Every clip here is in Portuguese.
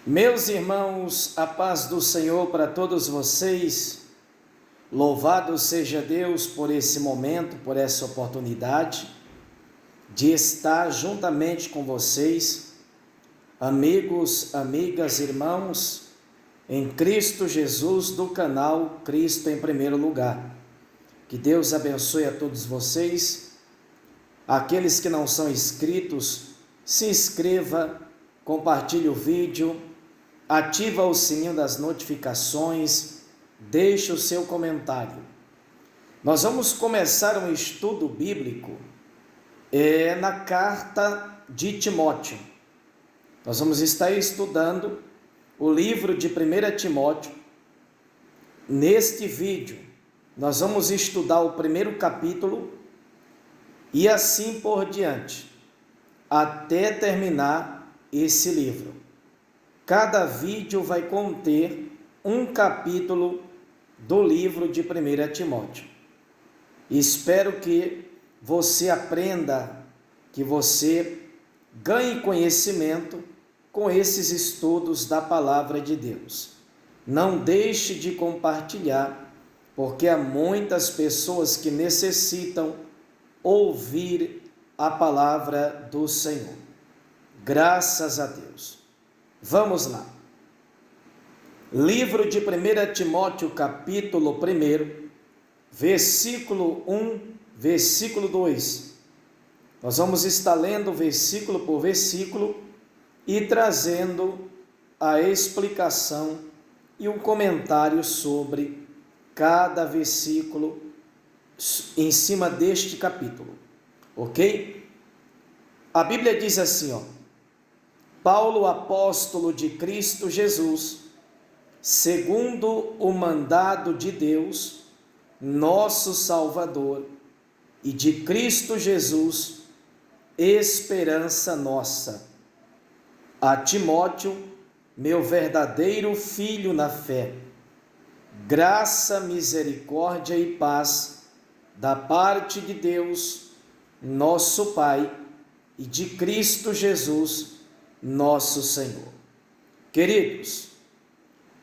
Meus irmãos, a paz do Senhor para todos vocês. Louvado seja Deus por esse momento, por essa oportunidade de estar juntamente com vocês, amigos, amigas, irmãos, em Cristo Jesus, do canal Cristo em Primeiro Lugar. Que Deus abençoe a todos vocês. Aqueles que não são inscritos, se inscreva, compartilhe o vídeo, ativa o sininho das notificações, deixe o seu comentário. Nós vamos começar um estudo bíblico na carta de Timóteo. Nós vamos estar estudando o livro de 1 Timóteo. Neste vídeo, nós vamos estudar o primeiro capítulo e assim por diante, até terminar esse livro. Cada vídeo vai conter um capítulo do livro de 1 Timóteo. Espero que você aprenda, que você ganhe conhecimento com esses estudos da Palavra de Deus. Não deixe de compartilhar, porque há muitas pessoas que necessitam ouvir a Palavra do Senhor. Graças a Deus. Vamos lá. Livro de 1 Timóteo, capítulo 1, versículo 1, versículo 2. Nós vamos estar lendo versículo por versículo e trazendo a explicação e um comentário sobre cada versículo em cima deste capítulo, ok? A Bíblia diz assim, Paulo, apóstolo de Cristo Jesus, segundo o mandado de Deus, nosso Salvador, e de Cristo Jesus, esperança nossa. A Timóteo, meu verdadeiro filho na fé, graça, misericórdia e paz da parte de Deus, nosso Pai, e de Cristo Jesus, nosso Senhor. Queridos,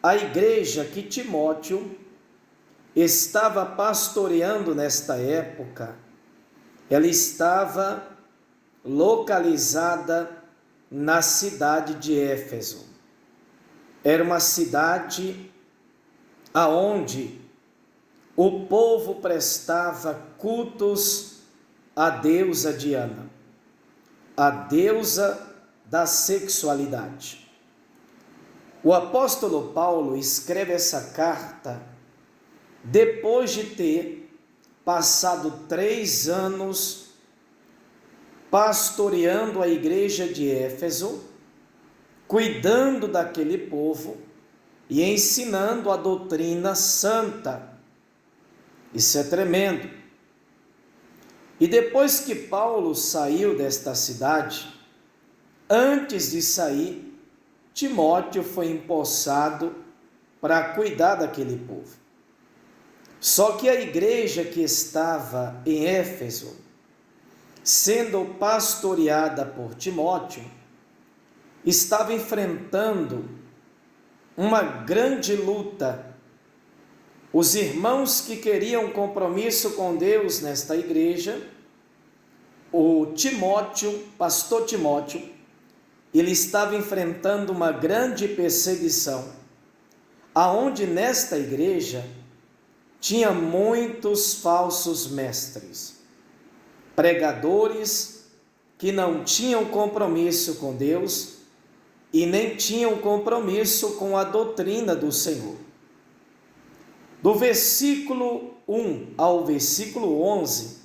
a igreja que Timóteo estava pastoreando nesta época, ela estava localizada na cidade de Éfeso. Era uma cidade aonde o povo prestava cultos à deusa Diana, a deusa da sexualidade. O apóstolo Paulo escreve essa carta depois de ter passado 3 anos pastoreando a igreja de Éfeso, cuidando daquele povo e ensinando a doutrina santa. Isso é tremendo. E depois que Paulo saiu desta cidade, antes de sair, Timóteo foi empossado para cuidar daquele povo. Só que a igreja que estava em Éfeso, sendo pastoreada por Timóteo, estava enfrentando uma grande luta. Os irmãos que queriam compromisso com Deus nesta igreja, o Timóteo, pastor Timóteo, ele estava enfrentando uma grande perseguição, aonde nesta igreja tinha muitos falsos mestres, pregadores que não tinham compromisso com Deus e nem tinham compromisso com a doutrina do Senhor. Do versículo 1 ao versículo 11,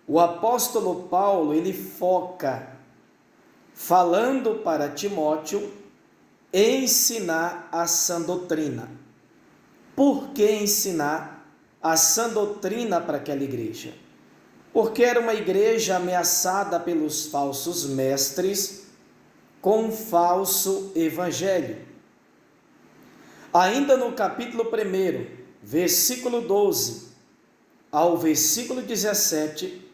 o apóstolo Paulo, ele foca falando para Timóteo ensinar a sã doutrina. Por que ensinar a sã doutrina para aquela igreja? Porque era uma igreja ameaçada pelos falsos mestres com um falso evangelho. Ainda no capítulo 1, versículo 12 ao versículo 17,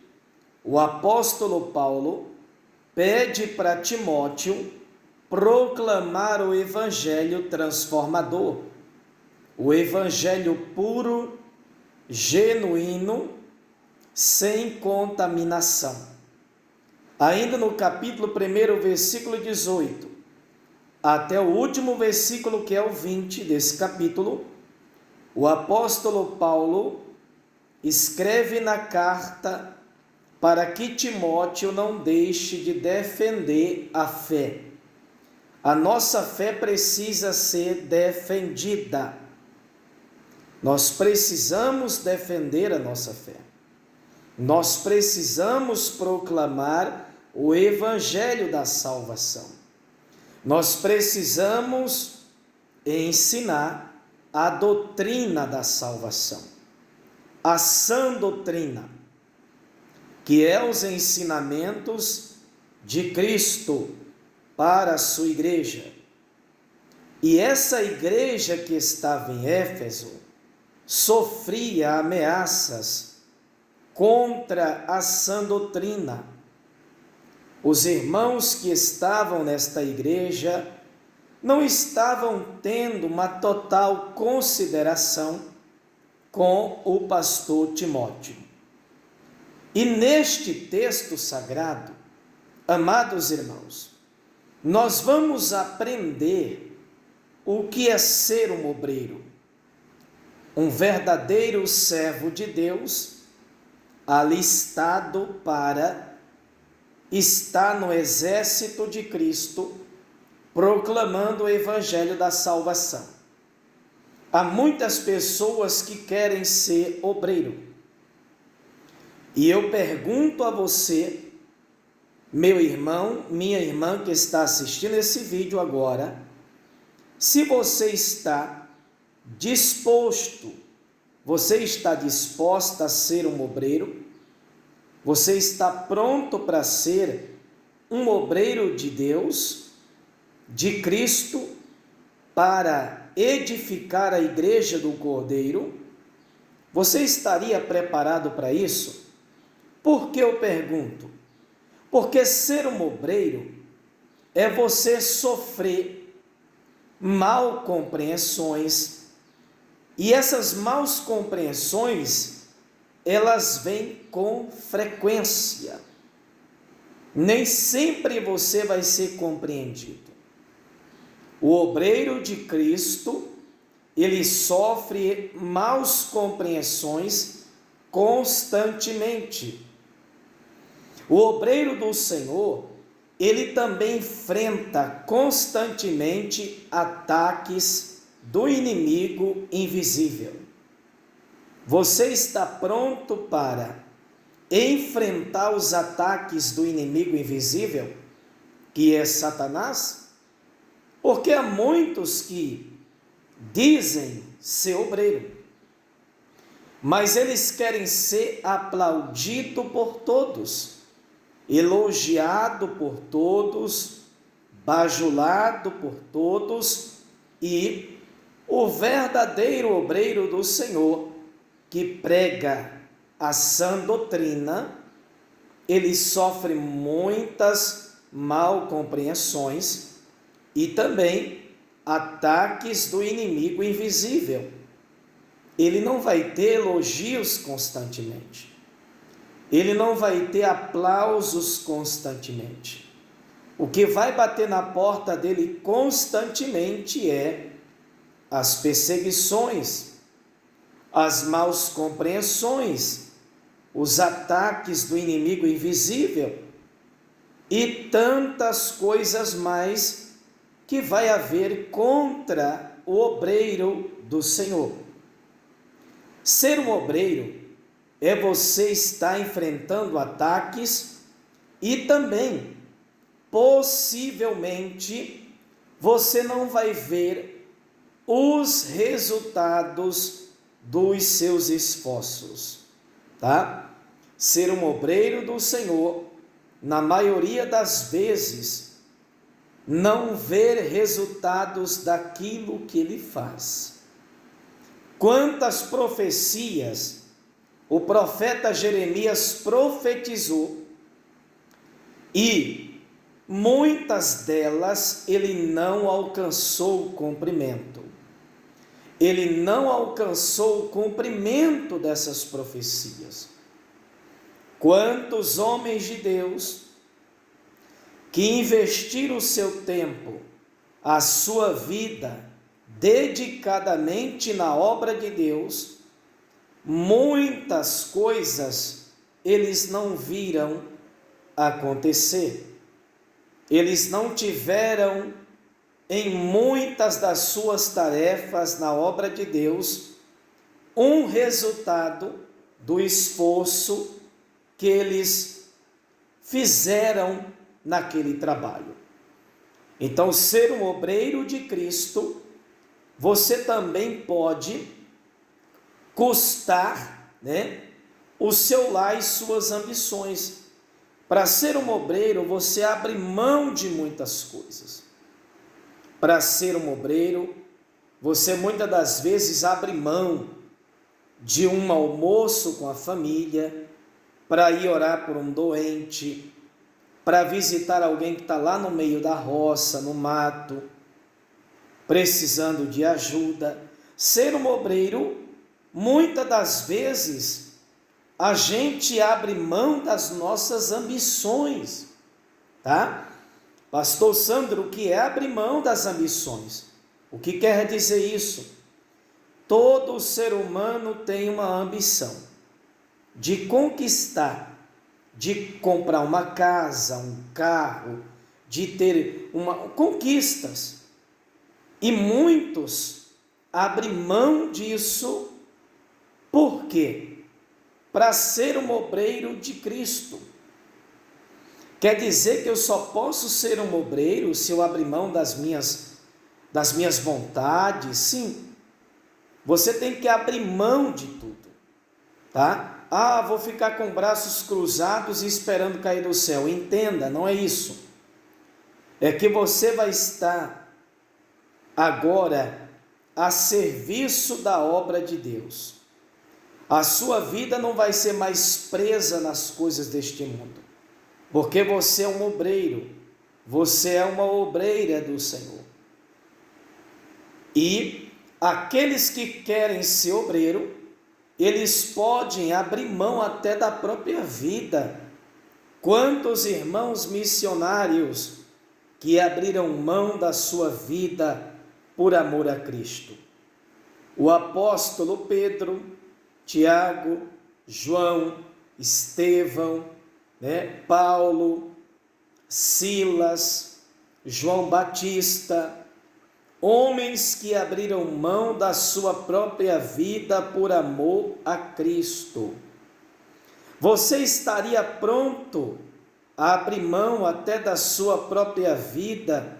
o apóstolo Paulo pede para Timóteo proclamar o evangelho transformador, o evangelho puro, genuíno, sem contaminação. Ainda no capítulo 1, versículo 18, até o último versículo, que é o 20 desse capítulo, o apóstolo Paulo escreve na carta para que Timóteo não deixe de defender a fé. A nossa fé precisa ser defendida. Nós precisamos defender a nossa fé. Nós precisamos proclamar o evangelho da salvação. Nós precisamos ensinar a doutrina da salvação, a sã doutrina, que é os ensinamentos de Cristo para a sua igreja. E essa igreja que estava em Éfeso sofria ameaças contra a sã doutrina. Os irmãos que estavam nesta igreja não estavam tendo uma total consideração com o pastor Timóteo. E neste texto sagrado, amados irmãos, nós vamos aprender o que é ser um obreiro, um verdadeiro servo de Deus, alistado para estar no exército de Cristo, proclamando o evangelho da salvação. Há muitas pessoas que querem ser obreiro. E eu pergunto a você, meu irmão, minha irmã que está assistindo esse vídeo agora, se você está disposto, você está disposta a ser um obreiro? Você está pronto para ser um obreiro de Deus, de Cristo, para edificar a igreja do Cordeiro? Você estaria preparado para isso? Por que eu pergunto? Porque ser um obreiro é você sofrer mal compreensões, e essas mal compreensões, elas vêm com frequência. Nem sempre você vai ser compreendido. O obreiro de Cristo, ele sofre mal compreensões constantemente. O obreiro do Senhor, ele também enfrenta constantemente ataques do inimigo invisível. Você está pronto para enfrentar os ataques do inimigo invisível, que é Satanás? Porque há muitos que dizem ser obreiro, mas eles querem ser aplaudido por todos, elogiado por todos, bajulado por todos, e o verdadeiro obreiro do Senhor, que prega a sã doutrina, ele sofre muitas mal compreensões e também ataques do inimigo invisível. Ele não vai ter elogios constantemente. Ele não vai ter aplausos constantemente. O que vai bater na porta dele constantemente é as perseguições, as maus compreensões, os ataques do inimigo invisível e tantas coisas mais que vai haver contra o obreiro do Senhor. Ser um obreiro é você estar enfrentando ataques e também, possivelmente, você não vai ver os resultados dos seus esforços, tá? Ser um obreiro do Senhor, na maioria das vezes, não ver resultados daquilo que ele faz. Quantas profecias o profeta Jeremias profetizou e muitas delas ele não alcançou o cumprimento. Ele não alcançou o cumprimento dessas profecias. Quantos homens de Deus que investiram o seu tempo, a sua vida, dedicadamente na obra de Deus, muitas coisas eles não viram acontecer. Eles não tiveram em muitas das suas tarefas na obra de Deus um resultado do esforço que eles fizeram naquele trabalho. Então, ser um obreiro de Cristo, você também pode custar, o seu lar e suas ambições. Para ser um obreiro, você abre mão de muitas coisas. Para ser um obreiro, você muitas das vezes abre mão de um almoço com a família, para ir orar por um doente, para visitar alguém que está lá no meio da roça, no mato, precisando de ajuda. Ser um obreiro, muitas das vezes, a gente abre mão das nossas ambições, tá? Pastor Sandro, o que é abrir mão das ambições? O que quer dizer isso? Todo ser humano tem uma ambição de conquistar, de comprar uma casa, um carro, de ter conquistas. E muitos abrem mão disso, por quê? Para ser um obreiro de Cristo. Quer dizer que eu só posso ser um obreiro se eu abrir mão das minhas vontades? Sim. Você tem que abrir mão de tudo, tá? Vou ficar com braços cruzados e esperando cair do céu. Entenda, não é isso. É que você vai estar agora a serviço da obra de Deus. A sua vida não vai ser mais presa nas coisas deste mundo. Porque você é um obreiro, você é uma obreira do Senhor. E aqueles que querem ser obreiro, eles podem abrir mão até da própria vida. Quantos irmãos missionários que abriram mão da sua vida por amor a Cristo? O apóstolo Pedro, Tiago, João, Estevão, Paulo, Silas, João Batista, homens que abriram mão da sua própria vida por amor a Cristo. Você estaria pronto a abrir mão até da sua própria vida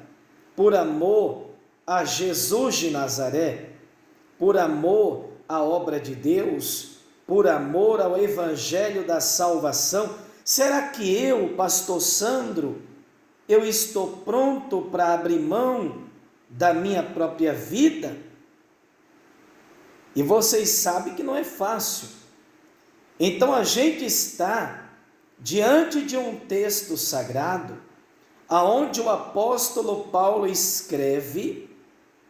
por amor a Jesus de Nazaré, por amor à obra de Deus, por amor ao Evangelho da salvação? Será que eu, pastor Sandro, eu estou pronto para abrir mão da minha própria vida? E vocês sabem que não é fácil. Então a gente está diante de um texto sagrado, aonde o apóstolo Paulo escreve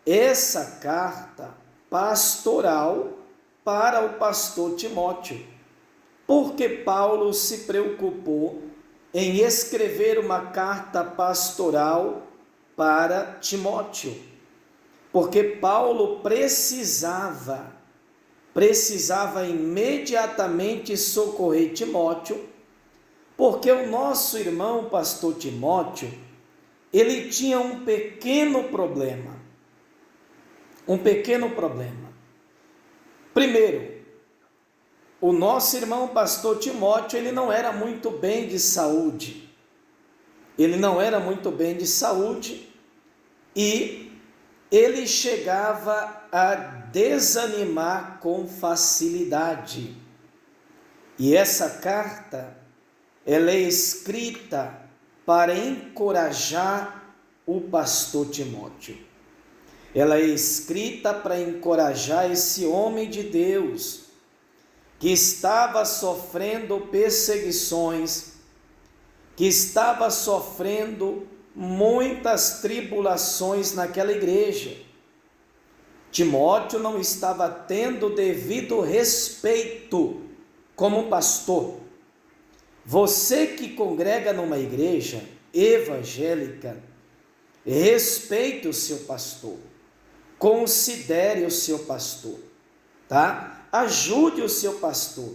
essa carta pastoral para o pastor Timóteo. Porque Paulo se preocupou em escrever uma carta pastoral para Timóteo? Porque Paulo precisava imediatamente socorrer Timóteo, porque o nosso irmão pastor Timóteo, ele tinha um pequeno problema. Primeiro, o nosso irmão pastor Timóteo, ele não era muito bem de saúde. E ele chegava a desanimar com facilidade. E essa carta, ela é escrita para encorajar o pastor Timóteo. Ela é escrita para encorajar esse homem de Deus que estava sofrendo perseguições, que estava sofrendo muitas tribulações naquela igreja. Timóteo não estava tendo devido respeito como pastor. Você que congrega numa igreja evangélica, respeite o seu pastor, considere o seu pastor, tá? Ajude o seu pastor,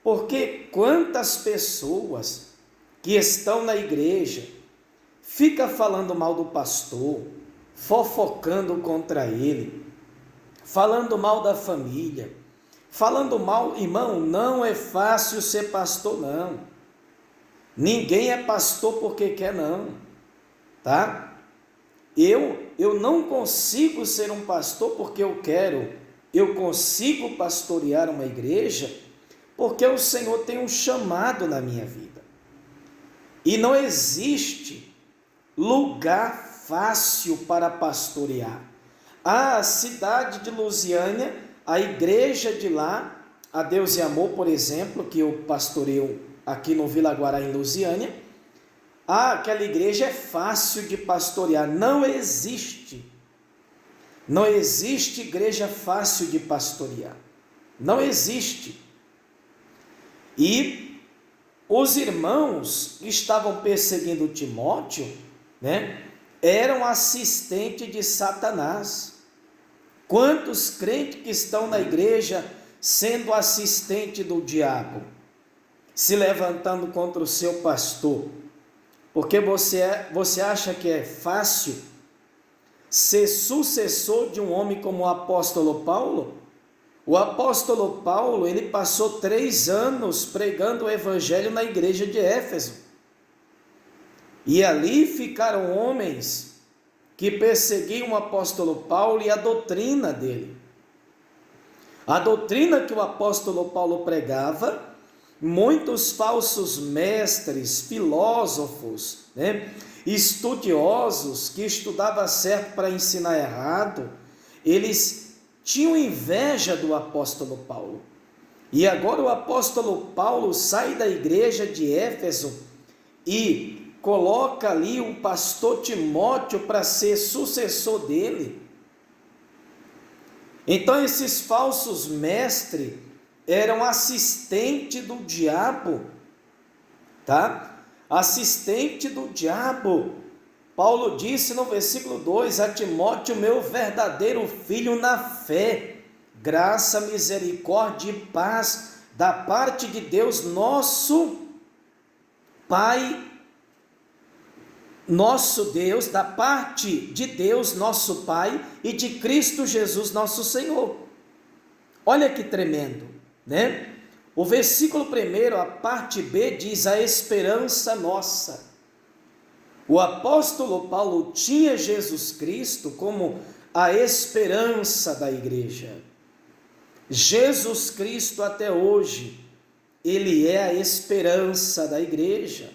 porque quantas pessoas que estão na igreja fica falando mal do pastor, fofocando contra ele, falando mal da família, falando mal, irmão, não é fácil ser pastor, não. Ninguém é pastor porque quer, não, tá? Eu não consigo ser um pastor porque eu quero, eu consigo pastorear uma igreja porque o Senhor tem um chamado na minha vida. E não existe lugar fácil para pastorear. A cidade de Lusiânia, a igreja de lá, a Deus e Amor, por exemplo, que eu pastoreio aqui no Vila Guará, em Lusiânia, aquela igreja é fácil de pastorear. Não existe igreja fácil de pastorear. Não existe. E os irmãos que estavam perseguindo Timóteo, né, eram assistentes de Satanás. Quantos crentes que estão na igreja sendo assistente do diabo, se levantando contra o seu pastor? Porque você acha que é fácil ser sucessor de um homem como o apóstolo Paulo? O apóstolo Paulo, ele passou 3 anos pregando o evangelho na igreja de Éfeso. E ali ficaram homens que perseguiam o apóstolo Paulo e a doutrina dele. A doutrina que o apóstolo Paulo pregava, muitos falsos mestres, filósofos, né, estudiosos que estudavam certo para ensinar errado, eles tinham inveja do apóstolo Paulo. E agora o apóstolo Paulo sai da igreja de Éfeso e coloca ali o pastor Timóteo para ser sucessor dele. Então esses falsos mestres eram assistente do diabo, tá? Assistente do diabo. Paulo disse no versículo 2 a Timóteo, meu verdadeiro filho na fé, graça, misericórdia e paz da parte de Deus, nosso Pai, nosso Deus, da parte de Deus, nosso Pai, e de Cristo Jesus, nosso Senhor. Olha que tremendo, né? O versículo 1, a parte B, diz a esperança nossa. O apóstolo Paulo tinha Jesus Cristo como a esperança da igreja. Jesus Cristo até hoje, ele é a esperança da igreja.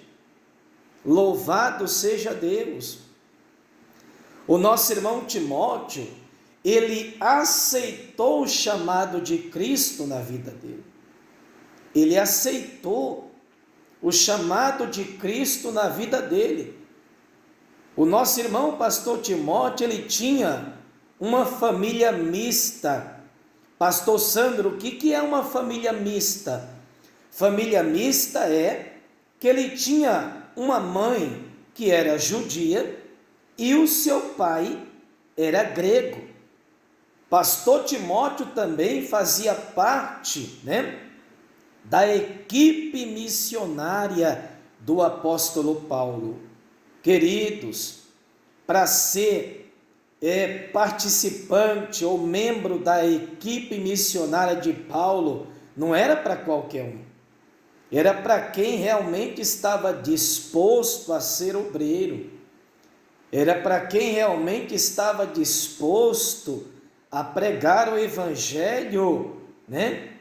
Louvado seja Deus. O nosso irmão Timóteo, ele aceitou o chamado de Cristo na vida dele. Ele aceitou o chamado de Cristo na vida dele. O nosso irmão pastor Timóteo, ele tinha uma família mista. Pastor Sandro, o que é uma família mista? Família mista é que ele tinha uma mãe que era judia e o seu pai era grego. Pastor Timóteo também fazia parte, né, da equipe missionária do apóstolo Paulo. Queridos, para ser participante ou membro da equipe missionária de Paulo, não era para qualquer um. Era para quem realmente estava disposto a ser obreiro. Era para quem realmente estava disposto a pregar o evangelho, né?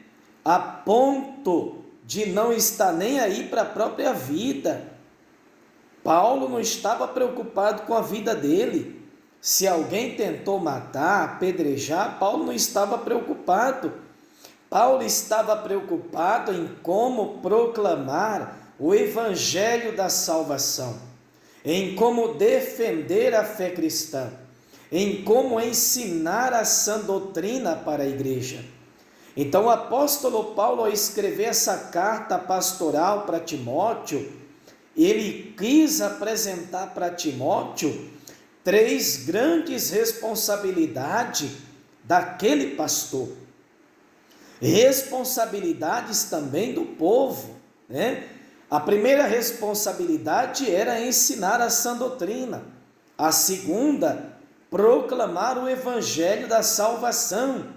A ponto de não estar nem aí para a própria vida. Paulo não estava preocupado com a vida dele. Se alguém tentou matar, apedrejar, Paulo não estava preocupado. Paulo estava preocupado em como proclamar o evangelho da salvação, em como defender a fé cristã, em como ensinar a sã doutrina para a igreja. Então o apóstolo Paulo, ao escrever essa carta pastoral para Timóteo, ele quis apresentar para Timóteo 3 grandes responsabilidades daquele pastor. Responsabilidades também do povo, né? A primeira responsabilidade era ensinar a sã doutrina. A segunda, proclamar o evangelho da salvação.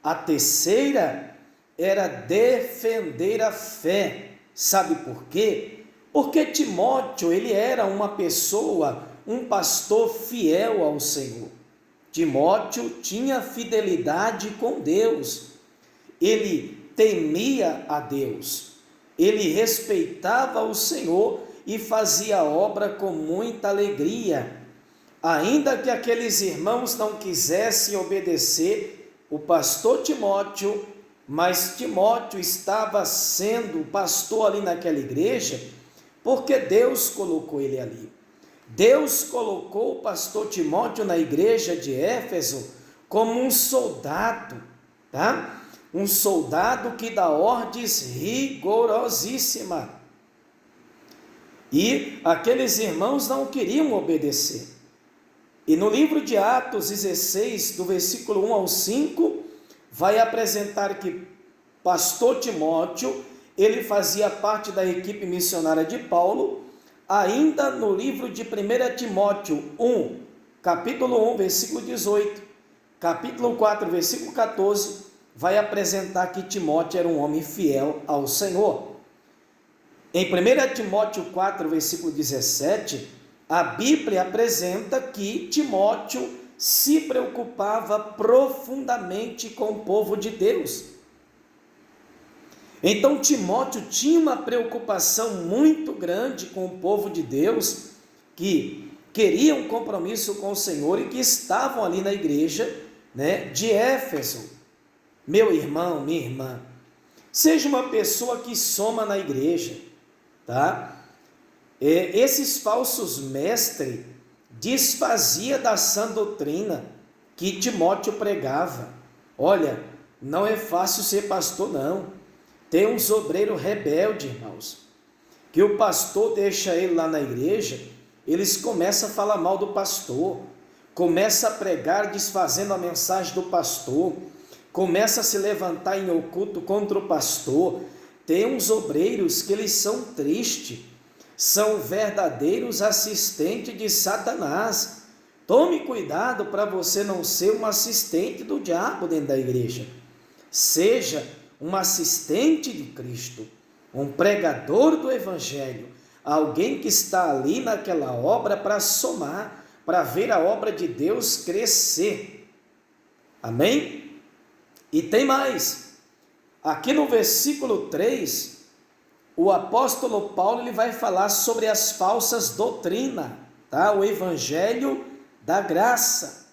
A terceira era defender a fé. Sabe por quê? Porque Timóteo, ele era uma pessoa, um pastor fiel ao Senhor. Timóteo tinha fidelidade com Deus. Ele temia a Deus. Ele respeitava o Senhor e fazia a obra com muita alegria. Ainda que aqueles irmãos não quisessem obedecer o pastor Timóteo, mas Timóteo estava sendo pastor ali naquela igreja, porque Deus colocou ele ali. Deus colocou o pastor Timóteo na igreja de Éfeso como um soldado, tá? Um soldado que dá ordens rigorosíssimas. E aqueles irmãos não queriam obedecer. E no livro de Atos 16, do versículo 1 ao 5, vai apresentar que pastor Timóteo, ele fazia parte da equipe missionária de Paulo. Ainda no livro de 1 Timóteo 1, capítulo 1, versículo 18, capítulo 4, versículo 14, vai apresentar que Timóteo era um homem fiel ao Senhor. Em 1 Timóteo 4, versículo 17, a Bíblia apresenta que Timóteo se preocupava profundamente com o povo de Deus. Então Timóteo tinha uma preocupação muito grande com o povo de Deus, que queria um compromisso com o Senhor e que estavam ali na igreja, né, de Éfeso. Meu irmão, minha irmã, seja uma pessoa que soma na igreja, tá? Esses falsos mestres desfazia da sã doutrina que Timóteo pregava. Olha, não é fácil ser pastor, não. Tem uns obreiros rebeldes, irmãos, que o pastor deixa ele lá na igreja, eles começam a falar mal do pastor, começam a pregar desfazendo a mensagem do pastor, começam a se levantar em oculto contra o pastor. Tem uns obreiros que eles são tristes, são verdadeiros assistentes de Satanás. Tome cuidado para você não ser um assistente do diabo dentro da igreja. Seja um assistente de Cristo, um pregador do Evangelho, alguém que está ali naquela obra para somar, para ver a obra de Deus crescer. Amém? E tem mais. Aqui no versículo 3, o apóstolo Paulo ele vai falar sobre as falsas doutrinas, tá? O Evangelho da graça.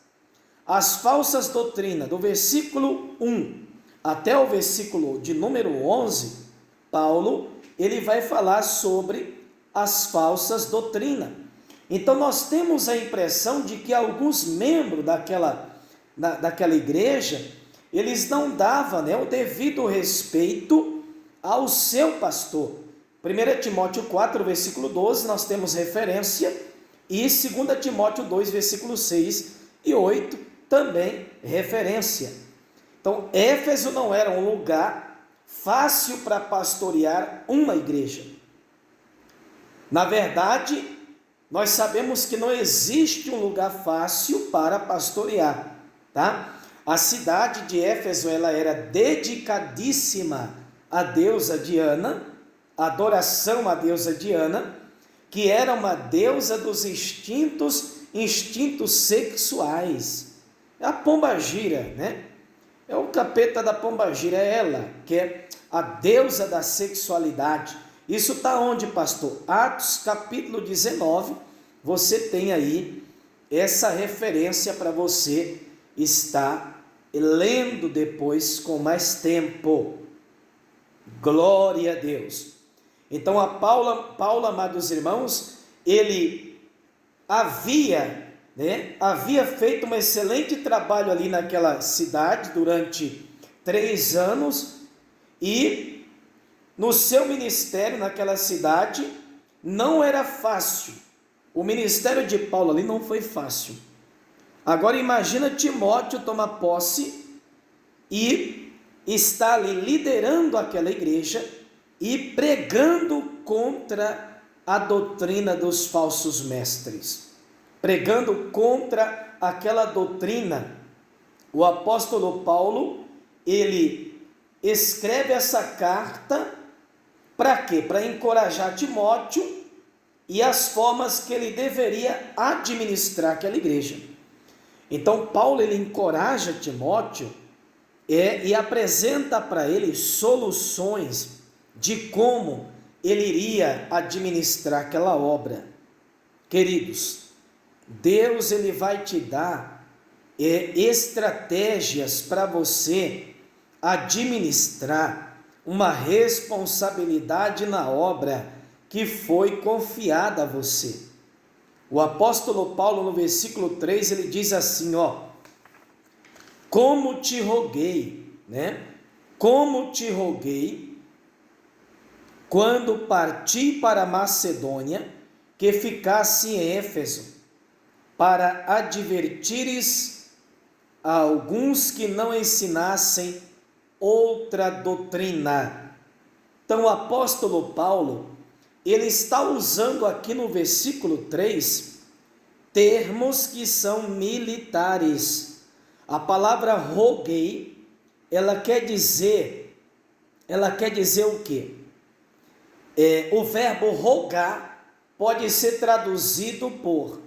As falsas doutrinas, do versículo 1 até o versículo de número 11, Paulo, ele vai falar sobre as falsas doutrinas. Então nós temos a impressão de que alguns membros daquela igreja, eles não davam, né, o devido respeito ao seu pastor. 1 Timóteo 4, versículo 12, nós temos referência, e 2 Timóteo 2, versículo 6 e 8, também referência. Então, Éfeso não era um lugar fácil para pastorear uma igreja. Na verdade, nós sabemos que não existe um lugar fácil para pastorear, tá? A cidade de Éfeso, ela era dedicadíssima à deusa Diana, adoração à deusa Diana, que era uma deusa dos instintos sexuais. A pombagira, né? É o capeta da pombagira, é ela, que é a deusa da sexualidade. Isso está onde, pastor? Atos capítulo 19, você tem aí essa referência para você estar lendo depois com mais tempo. Glória a Deus. Então Paulo, amados irmãos, ele havia feito um excelente trabalho ali naquela cidade durante 3 anos, e no seu ministério naquela cidade não era fácil. O ministério de Paulo ali não foi fácil. Agora imagina Timóteo tomar posse e está ali liderando aquela igreja e pregando contra a doutrina dos falsos mestres, pregando contra aquela doutrina. O apóstolo Paulo, ele escreve essa carta para quê? Para encorajar Timóteo e as formas que ele deveria administrar aquela igreja. Então Paulo, ele encoraja Timóteo e apresenta para ele soluções de como ele iria administrar aquela obra. Queridos, Deus, ele vai te dar estratégias para você administrar uma responsabilidade na obra que foi confiada a você. O apóstolo Paulo, no versículo 3, ele diz assim, como te roguei, como te roguei, quando parti para a Macedônia, que ficasse em Éfeso, para advertires a alguns que não ensinassem outra doutrina. Então o apóstolo Paulo, ele está usando aqui no versículo 3, termos que são militares. A palavra roguei, ela quer dizer o quê? O verbo rogar pode ser traduzido por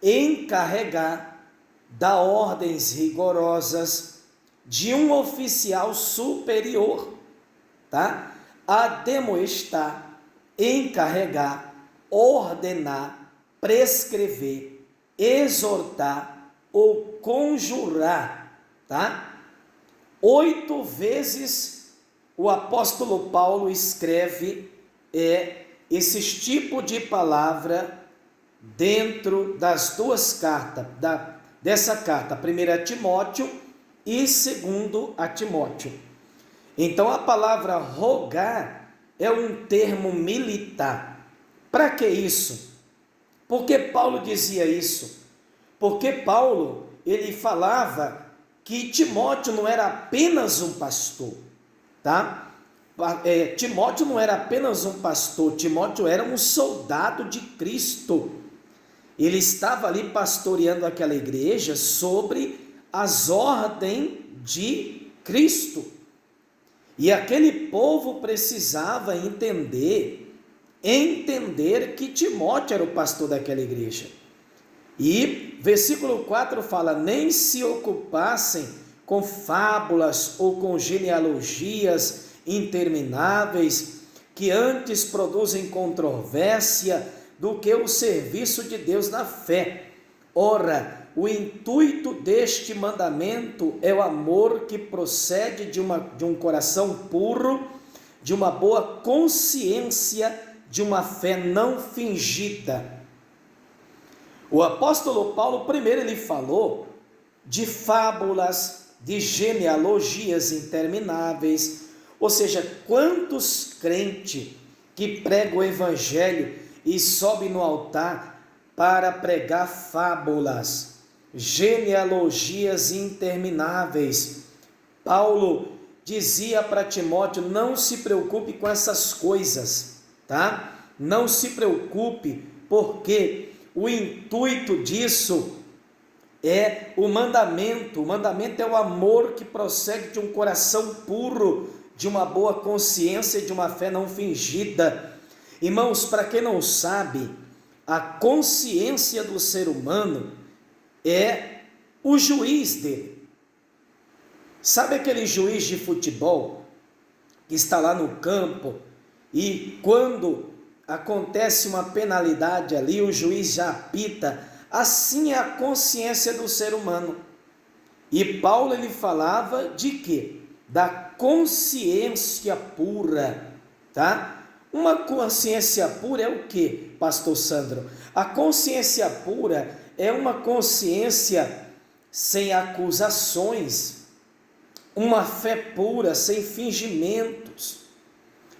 encarregar, dar ordens rigorosas de um oficial superior, tá? Ademoestar, encarregar, ordenar, prescrever, exortar ou conjurar, tá? 8 vezes o apóstolo Paulo escreve esses tipos de palavra dentro das 2 cartas, dessa carta, 1 a Timóteo e 2 a Timóteo. Então a palavra rogar é um termo militar. Para que isso? Por que Paulo dizia isso? Porque Paulo, ele falava que Timóteo não era apenas um pastor, tá? Timóteo não era apenas um pastor, Timóteo era um soldado de Cristo. Ele estava ali pastoreando aquela igreja sobre as ordens de Cristo. E aquele povo precisava entender que Timóteo era o pastor daquela igreja. E versículo 4 fala, nem se ocupassem com fábulas ou com genealogias intermináveis, que antes produzem controvérsia do que o serviço de Deus na fé. Ora, o intuito deste mandamento é o amor que procede de um coração puro, de uma boa consciência, de uma fé não fingida. O apóstolo Paulo, primeiro ele falou de fábulas, de genealogias intermináveis, ou seja, quantos crentes que pregam o evangelho e sobem no altar para pregar fábulas, genealogias intermináveis. Paulo dizia para Timóteo, não se preocupe com essas coisas, tá? Não se preocupe, porque o intuito disso é o mandamento. O mandamento é o amor que procede de um coração puro, de uma boa consciência e de uma fé não fingida. Irmãos, para quem não sabe, a consciência do ser humano é o juiz dele. Sabe aquele juiz de futebol que está lá no campo e quando acontece uma penalidade ali, o juiz já apita? Assim é a consciência do ser humano. E Paulo, ele falava de quê? Da consciência pura, tá? Uma consciência pura é o que, pastor Sandro? A consciência pura é uma consciência sem acusações, uma fé pura, sem fingimentos.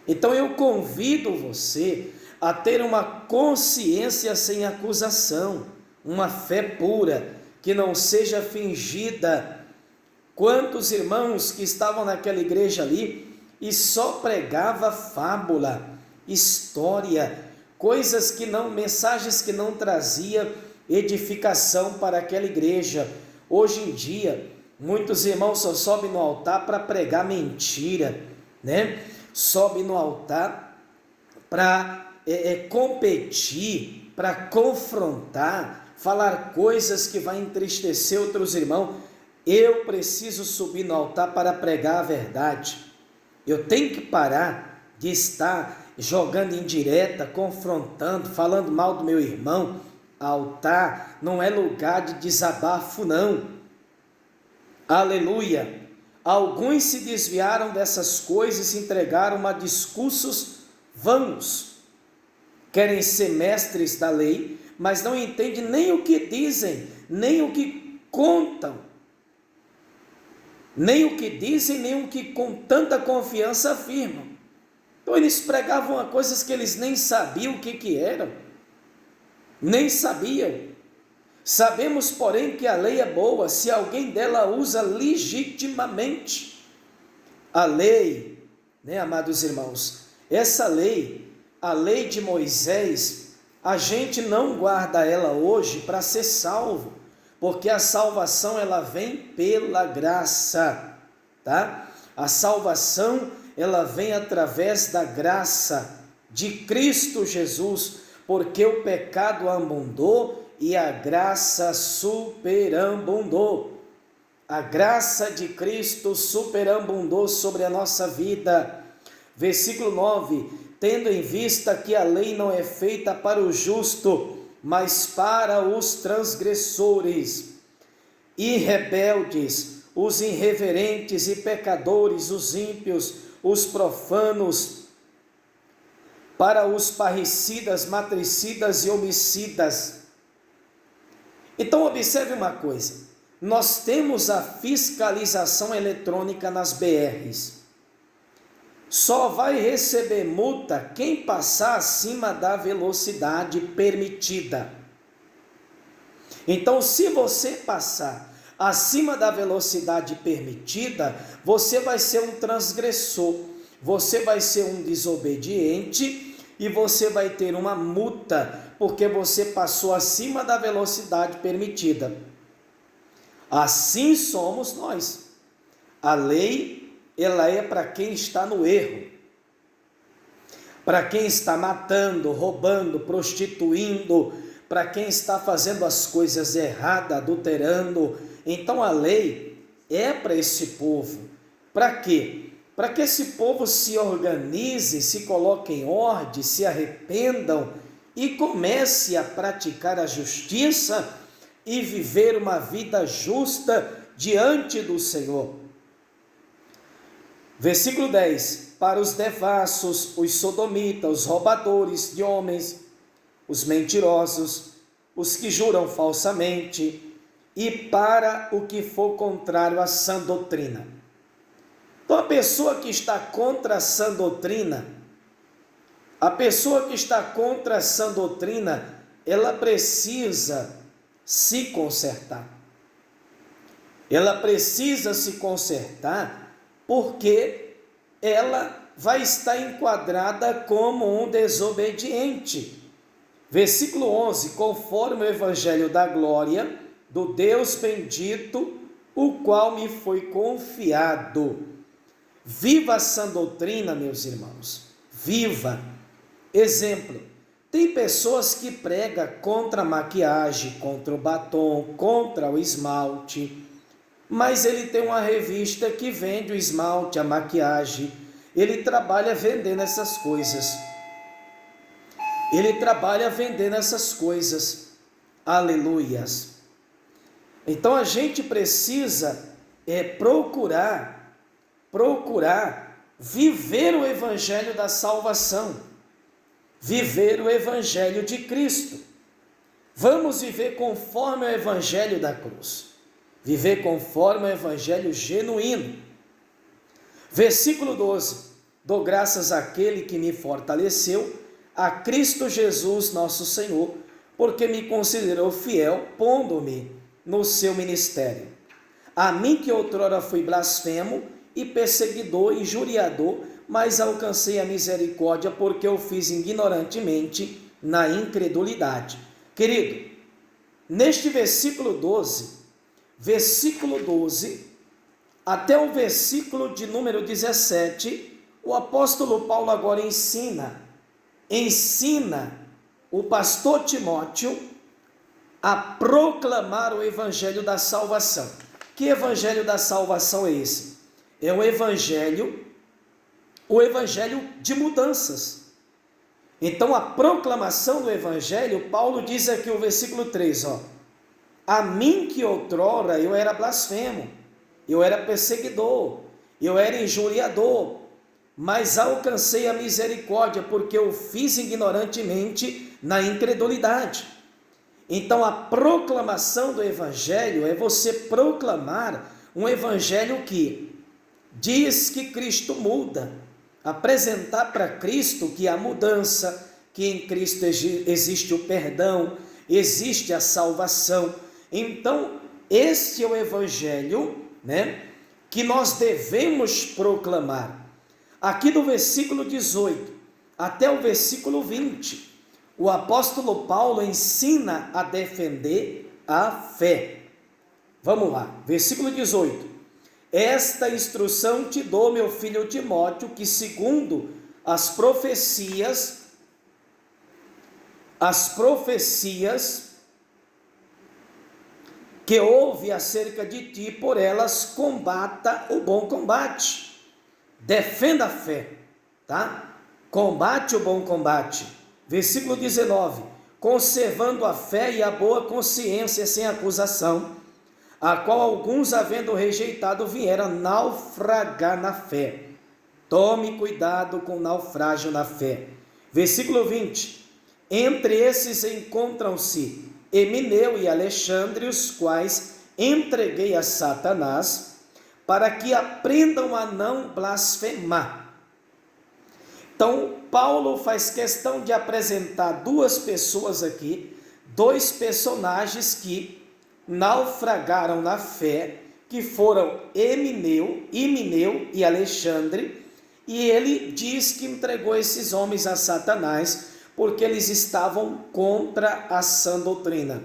Então eu convido você a ter uma consciência sem acusação, uma fé pura, que não seja fingida. Quantos irmãos que estavam naquela igreja ali e só pregava fábula, história, coisas que não, mensagens que não trazia edificação para aquela igreja. Hoje em dia, muitos irmãos só sobem no altar para pregar mentira, né? Sobe no altar para competir, para confrontar, falar coisas que vai entristecer outros irmãos. Eu preciso subir no altar para pregar a verdade. Eu tenho que parar de estar jogando indireta, confrontando, falando mal do meu irmão. Altar não é lugar de desabafo, não. Aleluia! Alguns se desviaram dessas coisas e se entregaram a discursos vãos. Querem ser mestres da lei, mas não entendem nem o que dizem, nem o que contam. Nem o que dizem, nem o que com tanta confiança afirmam. Então eles pregavam coisas que eles nem sabiam o que eram. Nem sabiam. Sabemos, porém, que a lei é boa se alguém dela usa legitimamente. A lei, né, amados irmãos, essa lei, a lei de Moisés, a gente não guarda ela hoje para ser salvo, porque a salvação ela vem pela graça, tá? A salvação ela vem através da graça de Cristo Jesus, porque o pecado abundou e a graça superabundou. A graça de Cristo superabundou sobre a nossa vida. Versículo 9: tendo em vista que a lei não é feita para o justo, mas para os transgressores e rebeldes, os irreverentes e pecadores, os ímpios, os profanos, para os parricidas, matricidas e homicidas. Então observe uma coisa, nós temos a fiscalização eletrônica nas BRs. Só vai receber multa quem passar acima da velocidade permitida. Então, se você passar acima da velocidade permitida, você vai ser um transgressor, você vai ser um desobediente e você vai ter uma multa, porque você passou acima da velocidade permitida. Assim somos nós. A lei, ela é para quem está no erro, para quem está matando, roubando, prostituindo, para quem está fazendo as coisas erradas, adulterando. Então a lei é para esse povo. Para quê? Para que esse povo se organize, se coloque em ordem, se arrependam e comece a praticar a justiça e viver uma vida justa diante do Senhor. Versículo 10: para os devassos, os sodomitas, os roubadores de homens, os mentirosos, os que juram falsamente, e para o que for contrário à sã doutrina. Então a pessoa que está contra a sã doutrina, ela precisa se consertar. Ela precisa se consertar porque ela vai estar enquadrada como um desobediente. Versículo 11: conforme o evangelho da glória do Deus bendito, o qual me foi confiado. Viva a sã doutrina, meus irmãos, viva. Exemplo, tem pessoas que pregam contra a maquiagem, contra o batom, contra o esmalte, mas ele tem uma revista que vende o esmalte, a maquiagem, ele trabalha vendendo essas coisas. Aleluias. Então a gente precisa procurar viver o evangelho da salvação. viver o Evangelho de Cristo. Vamos viver conforme o Evangelho da cruz. Viver conforme o Evangelho genuíno. Versículo 12. Dou graças àquele que me fortaleceu, a Cristo Jesus nosso Senhor, porque me considerou fiel, pondo-me no seu ministério. A mim que outrora fui blasfemo e perseguidor, injuriador, mas alcancei a misericórdia, porque eu fiz ignorantemente na incredulidade. Querido, neste versículo 12, até o versículo de número 17, o apóstolo Paulo agora ensina o pastor Timóteo a proclamar o evangelho da salvação. Que evangelho da salvação é esse? É o evangelho de mudanças. Então, a proclamação do evangelho, Paulo diz aqui o versículo 3, a mim que outrora eu era blasfemo, eu era perseguidor, eu era injuriador, mas alcancei a misericórdia, porque eu fiz ignorantemente na incredulidade. Então, a proclamação do evangelho é você proclamar um evangelho que diz que Cristo muda, apresentar para Cristo que há mudança, que em Cristo existe o perdão, existe a salvação. Então, este é o evangelho, que nós devemos proclamar. Aqui do versículo 18 até o versículo 20, o apóstolo Paulo ensina a defender a fé. Vamos lá, versículo 18. Esta instrução te dou, meu filho Timóteo, que segundo as profecias que houve acerca de ti, por elas combata o bom combate. Defenda a fé, tá? Combate o bom combate. Versículo 19. Conservando a fé e a boa consciência sem acusação, a qual alguns, havendo rejeitado, vieram naufragar na fé. Tome cuidado com o naufrágio na fé. Versículo 20. Entre esses encontram-se Emineu e Alexandre, os quais entreguei a Satanás, para que aprendam a não blasfemar. Então, Paulo faz questão de apresentar duas pessoas aqui, dois personagens que naufragaram na fé, que foram Emineu e Alexandre, e ele diz que entregou esses homens a Satanás, porque eles estavam contra a sã doutrina.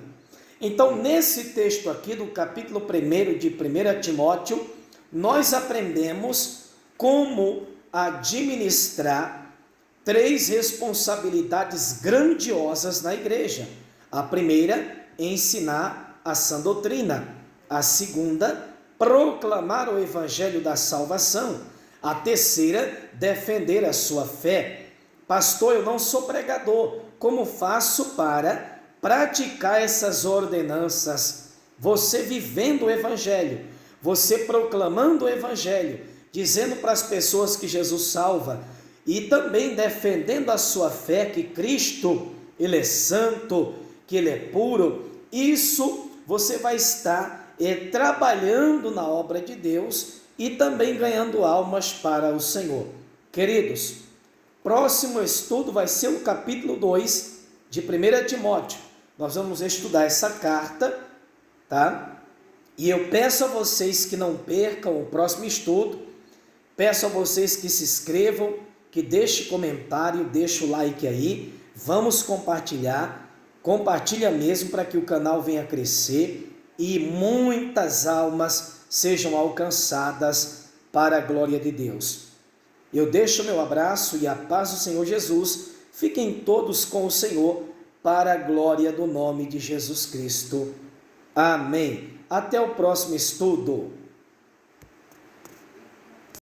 Então, nesse texto aqui do capítulo 1 de 1 Timóteo, nós aprendemos como administrar três responsabilidades grandiosas na igreja. A primeira, ensinar a sã doutrina. A segunda, proclamar o evangelho da salvação. A terceira, defender a sua fé. Pastor, eu não sou pregador. Como faço para praticar essas ordenanças? Você vivendo o evangelho, você proclamando o evangelho, dizendo para as pessoas que Jesus salva e também defendendo a sua fé, que Cristo, Ele é santo, que Ele é puro. Isso você vai estar trabalhando na obra de Deus e também ganhando almas para o Senhor. Queridos, próximo estudo vai ser o capítulo 2 de 1 Timóteo. Nós vamos estudar essa carta, tá? E eu peço a vocês que não percam o próximo estudo, peço a vocês que se inscrevam, que deixem comentário, deixem o like aí, vamos compartilhar, compartilha mesmo para que o canal venha crescer e muitas almas sejam alcançadas para a glória de Deus. Eu deixo meu abraço e a paz do Senhor Jesus, fiquem todos com o Senhor, para a glória do nome de Jesus Cristo. Amém. Até o próximo estudo.